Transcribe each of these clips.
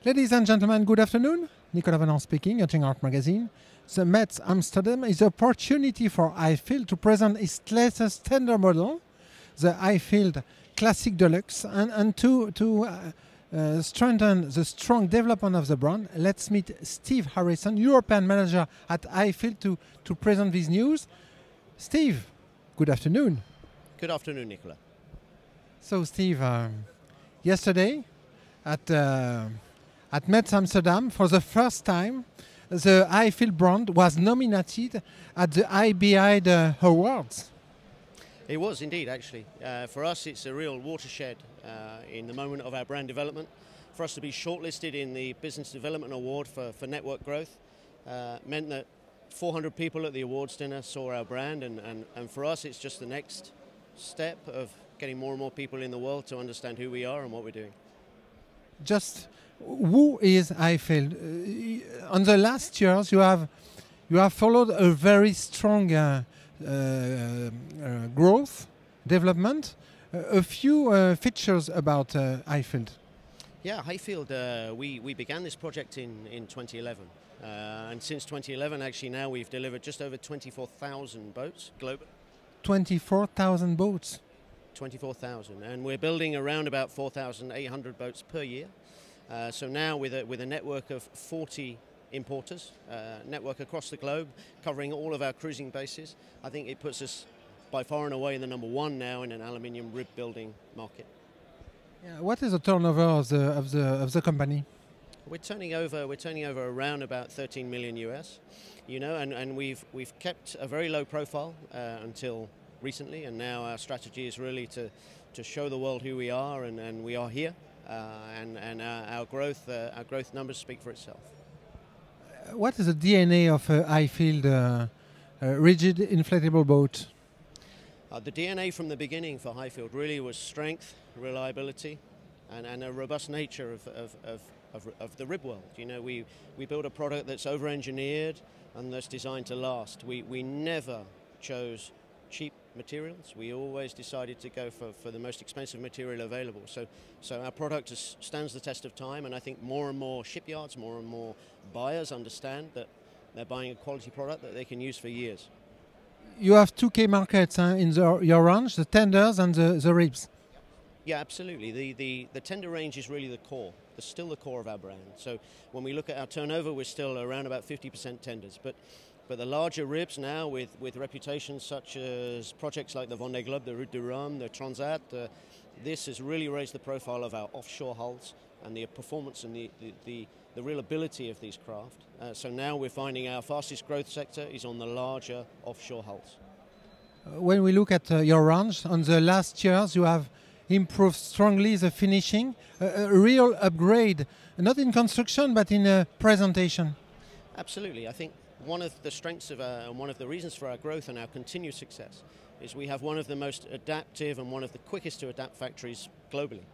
Ladies and gentlemen, good afternoon. Nicolas Venant speaking, Young Art Magazine. The Met Amsterdam is an opportunity for Highfield to present its latest tender model, the Highfield Classic Deluxe, and to strengthen the strong development of the brand. Let's meet Steve Harrison, European manager at Highfield, to present this news. Steve, good afternoon. Good afternoon, Nicola. So, Steve, yesterday at Met Amsterdam, for the first time, the Highfield brand was nominated at the IBI Awards. It was indeed, actually. For us, it's a real watershed in the moment of our brand development. For us to be shortlisted in the Business Development Award for network growth meant that 400 people at the awards dinner saw our brand, and for us, it's just the next step of getting more and more people in the world to understand who we are and what we're doing. Just who is Highfield? On the last years, you have followed a very strong growth, development. A few features about Highfield. Yeah, Highfield, we began this project in 2011. And since 2011, actually, now we've delivered just over 24,000 boats globally. 24,000 boats. 24,000, and we're building around about 4,800 boats per year. So now with a network of 40 importers, network across the globe, covering all of our cruising bases, I think it puts us by far and away the number one now in an aluminium rib building market. Yeah, what is the turnover of the company? We're turning over around about 13 million US, and we've kept a very low profile until recently, and now our strategy is really to show the world who we are, and we are here, and our growth numbers speak for itself. What is the DNA of Highfield rigid inflatable boat? The DNA from the beginning for Highfield really was strength, reliability, and a robust nature of the rib world. We build a product that's over-engineered and that's designed to last. We never chose cheap materials. We always decided to go for the most expensive material available. So our product stands the test of time, and I think more and more shipyards, more and more buyers understand that they're buying a quality product that they can use for years. You have two key markets in your range, the tenders and the ribs. Yeah, absolutely. The tender range is really the core. It's still the core of our brand. So when we look at our turnover, we're still around about 50% tenders. But the larger ribs now, with reputations such as projects like the Vendée Globe, the Route du Rhum, the Transat, this has really raised the profile of our offshore hulls and the performance and the real ability of these craft. So now we're finding our fastest growth sector is on the larger offshore hulls. When we look at your range, on the last years you have improved strongly the finishing, a real upgrade, not in construction but in presentation. Absolutely. I think one of the strengths of and one of the reasons for our growth and our continued success is we have one of the most adaptive and one of the quickest to adapt factories globally.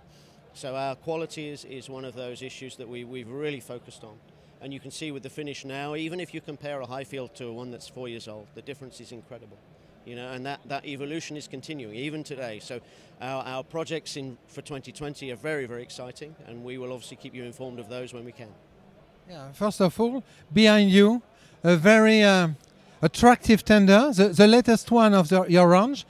So our quality is one of those issues that we've really focused on. And you can see with the finish now, even if you compare a Highfield to one that's 4 years old, the difference is incredible. And that evolution is continuing even today. So our projects for 2020 are very, very exciting, and we will obviously keep you informed of those when we can. Yeah, first of all, behind you, a very attractive tender, the latest one of your range,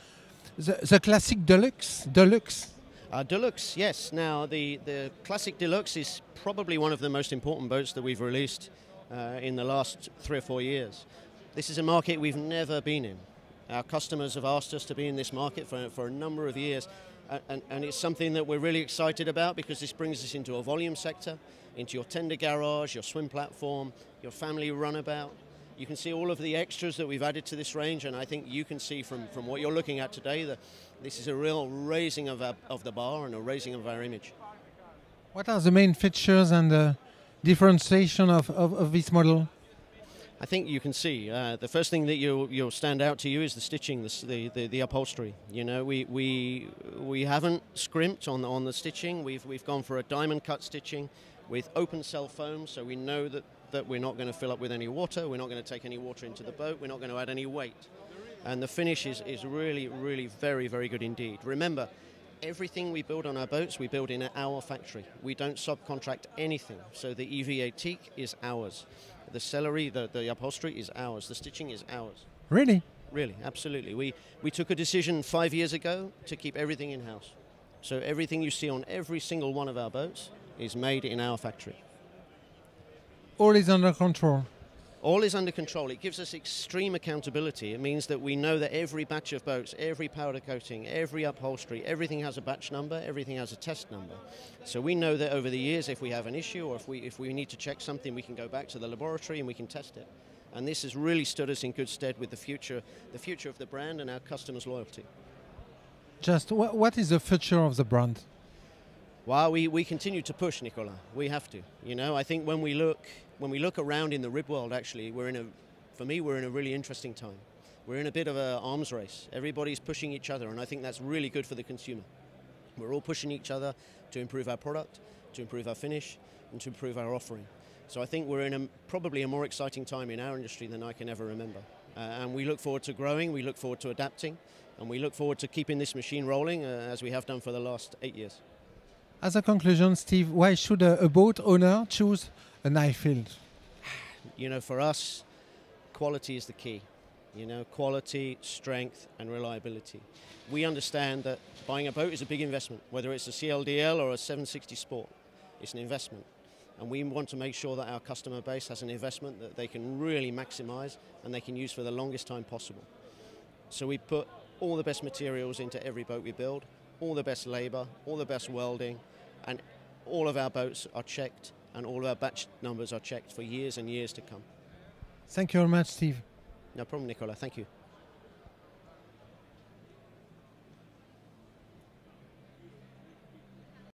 the Classic Deluxe. Deluxe, yes. Now, the Classic Deluxe is probably one of the most important boats that we've released in the last 3 or 4 years. This is a market we've never been in. Our customers have asked us to be in this market for a number of years, and it's something that we're really excited about because this brings us into a volume sector, into your tender garage, your swim platform, your family runabout. You can see all of the extras that we've added to this range, and I think you can see from what you're looking at today that this is a real raising of the bar and a raising of our image. What are the main features and the differentiation of this model? I think you can see the first thing that you'll stand out to you is the stitching, the upholstery. We haven't scrimped on the stitching. We've gone for a diamond cut stitching with open cell foam, so we know that we're not going to fill up with any water. We're not going to take any water into the boat. We're not going to add any weight, and the finish is really, really very, very good indeed. Remember, Everything we build on our boats, we build in our factory. We don't subcontract anything. So the EVA teak is ours. The celery, the upholstery is ours. The stitching is ours. Really? Really, absolutely. We took a decision 5 years ago to keep everything in-house. So everything you see on every single one of our boats is made in our factory. All is under control. All is under control. It gives us extreme accountability. It means that we know that every batch of boats, every powder coating, every upholstery, everything has a batch number, everything has a test number. So we know that over the years, if we have an issue or if we need to check something, we can go back to the laboratory and we can test it. And this has really stood us in good stead with the future of the brand and our customers' loyalty. Just what is the future of the brand? Well, we continue to push, Nicolas. We have to. You know, I think when we look around in the rib world, actually, we're in a really interesting time. We're in a bit of an arms race. Everybody's pushing each other, and I think that's really good for the consumer. We're all pushing each other to improve our product, to improve our finish, and to improve our offering. So I think we're in probably a more exciting time in our industry than I can ever remember. And we look forward to growing, we look forward to adapting, and we look forward to keeping this machine rolling as we have done for the last 8 years. As a conclusion, Steve, why should a boat owner choose an Highfield? You know, for us, quality is the key. You know, quality, strength, and reliability. We understand that buying a boat is a big investment, whether it's a CLDL or a 760 Sport. It's an investment. And we want to make sure that our customer base has an investment that they can really maximize and they can use for the longest time possible. So we put all the best materials into every boat we build, all the best labor, all the best welding, and all of our boats are checked and all of our batch numbers are checked for years and years to come. Thank you very much, Steve. No problem, Nicola. Thank you.